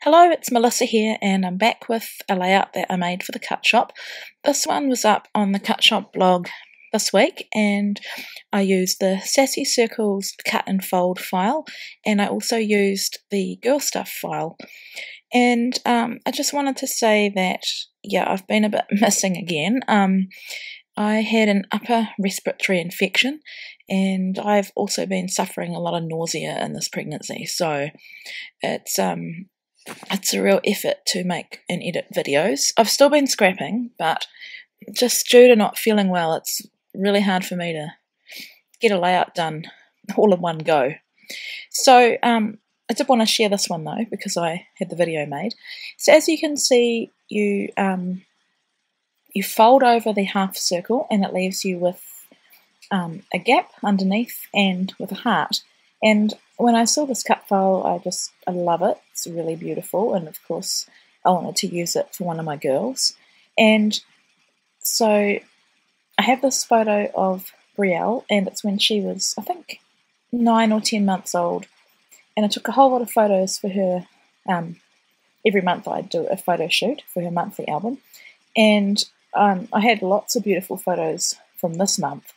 Hello, it's Melissa here, and I'm back with a layout that I made for the Cut Shop. This one was up on the Cut Shop blog this week, and I used the Sassy Circles cut and fold file, and I also used the Girl Stuff file. And I just wanted to say that, yeah, I've been a bit missing again. I had an upper respiratory infection, and I've also been suffering a lot of nausea in this pregnancy, so it's a real effort to make and edit videos. I've still been scrapping, but just due to not feeling well, it's really hard for me to get a layout done all in one go. So I did want to share this one though, because I had the video made. So as you can see, you fold over the half circle and it leaves you with a gap underneath and with a heart. And when I saw this cut file, I love it. It's really beautiful, and of course I wanted to use it for one of my girls. And so I have this photo of Brielle, and it's when she was, I think, 9 or 10 months old, and I took a whole lot of photos for her. Every month I'd do a photo shoot for her monthly album, and I had lots of beautiful photos from this month,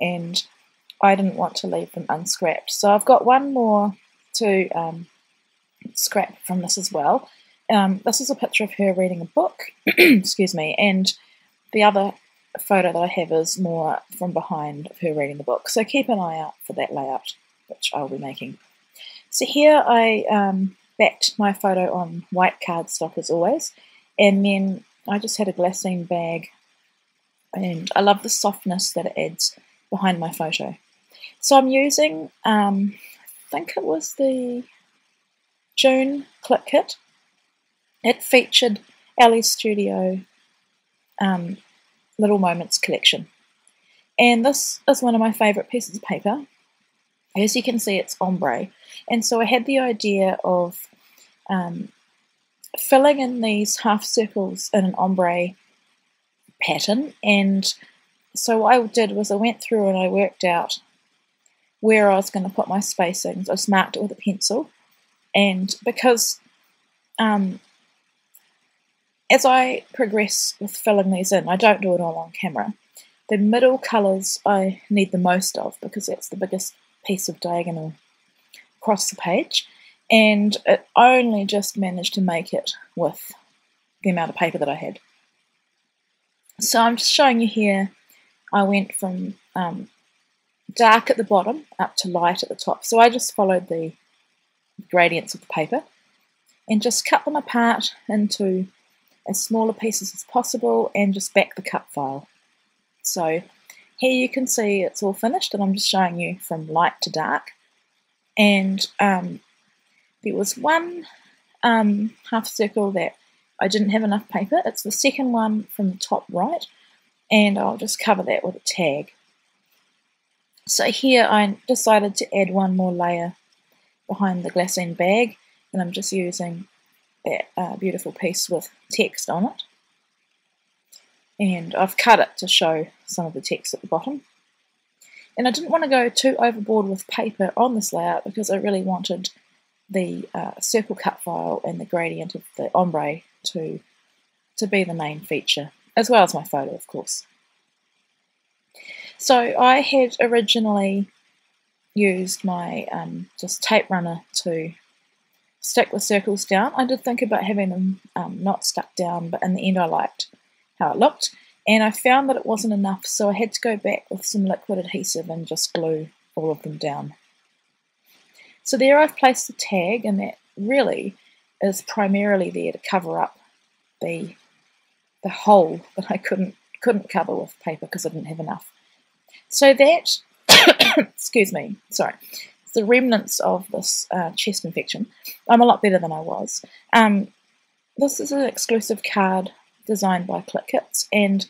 and I didn't want to leave them unscrapped. So I've got one more to scrap from this as well. This is a picture of her reading a book, excuse me, and the other photo that I have is more from behind of her reading the book. So keep an eye out for that layout, which I'll be making. So here I backed my photo on white cardstock as always, and then I just had a glassine bag, and I love the softness that it adds behind my photo. So I'm using, I think it was the June Clip Kit. It featured Ellie's Studio Little Moments collection. And this is one of my favourite pieces of paper. As you can see, it's ombre. And so I had the idea of filling in these half circles in an ombre pattern. And so what I did was I went through and I worked out where I was going to put my spacings. I just marked it with a pencil, and because as I progress with filling these in, I don't do it all on camera. The middle colours I need the most of, because that's the biggest piece of diagonal across the page, and it only just managed to make it with the amount of paper that I had. So I'm just showing you here, I went from dark at the bottom up to light at the top. So I just followed the gradients of the paper and just cut them apart into as smaller pieces as possible and just back the cut file. So here you can see it's all finished, and I'm just showing you from light to dark. And there was one half circle that I didn't have enough paper. It's the second one from the top right, and I'll just cover that with a tag. So here I decided to add one more layer behind the glassine bag, and I'm just using that beautiful piece with text on it. And I've cut it to show some of the text at the bottom. And I didn't want to go too overboard with paper on this layout, because I really wanted the circle cut file and the gradient of the ombre to be the main feature, as well as my photo, of course. So I had originally used my just tape runner to stick the circles down. I did think about having them not stuck down, but in the end I liked how it looked, and I found that it wasn't enough, so I had to go back with some liquid adhesive and just glue all of them down. So there I've placed the tag, and that really is primarily there to cover up the hole that I couldn't cover with paper because I didn't have enough. So that, excuse me, sorry, the remnants of this chest infection. I'm a lot better than I was. This is an exclusive card designed by Clip Kits, and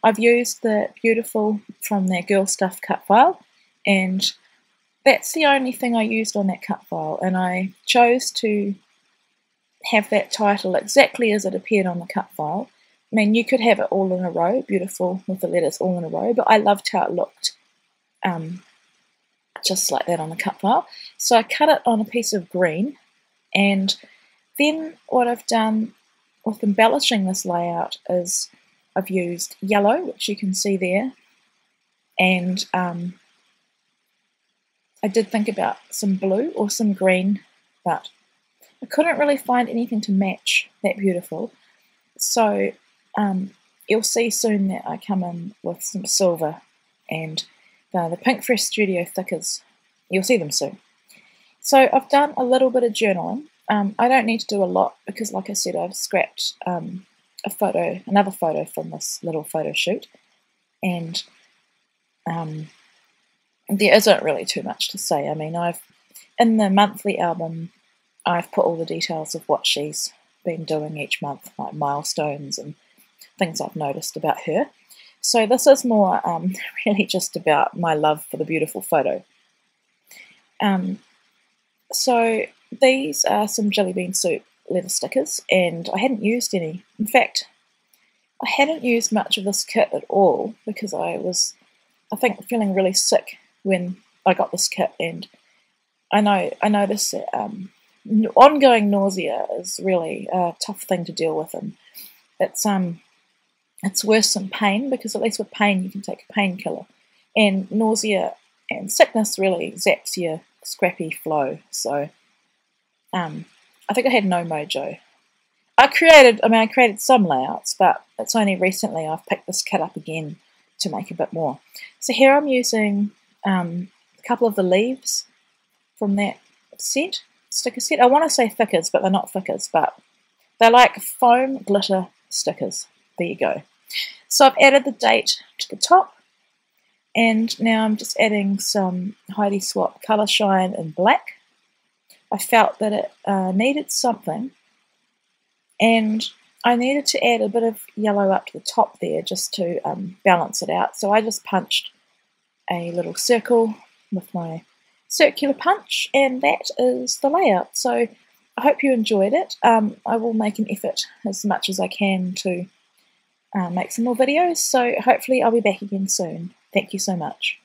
I've used the beautiful from their Girl Stuff cut file, and that's the only thing I used on that cut file, and I chose to have that title exactly as it appeared on the cut file. I mean, you could have it all in a row, beautiful with the letters all in a row, but I loved how it looked just like that on the cut file. So I cut it on a piece of green, and Then what I've done with embellishing this layout is I've used yellow, which you can see there, and I did think about some blue or some green, but I couldn't really find anything to match that beautiful. So you'll see soon that I come in with some silver and the Pink Fresh Studio thickers. You'll see them soon. So I've done a little bit of journaling. I don't need to do a lot because, like I said, I've scrapped another photo from this little photo shoot, and there isn't really too much to say. I mean, in the monthly album, I've put all the details of what she's been doing each month, like milestones and things I've noticed about her. So this is more really just about my love for the beautiful photo. So these are some Jelly Bean Soup leather stickers, and I hadn't used any. In fact, I hadn't used much of this kit at all because I was, I think, feeling really sick when I got this kit, and I noticed that ongoing nausea is really a tough thing to deal with, and it's worse than pain, because at least with pain you can take a painkiller, and nausea and sickness really zaps your scrappy flow. So I think I had no mojo. I created some layouts, but it's only recently I've picked this kit up again to make a bit more. So here I'm using a couple of the leaves from that sticker set. I want to say thickers, but they're not thickers, but they're like foam glitter stickers. There you go. So I've added the date to the top, and now I'm just adding some Heidi Swapp Colour Shine in black. I felt that it needed something, and I needed to add a bit of yellow up to the top there just to balance it out. So I just punched a little circle with my circular punch, and that is the layout. So I hope you enjoyed it. I will make an effort as much as I can to make some more videos, so hopefully I'll be back again soon. Thank you so much.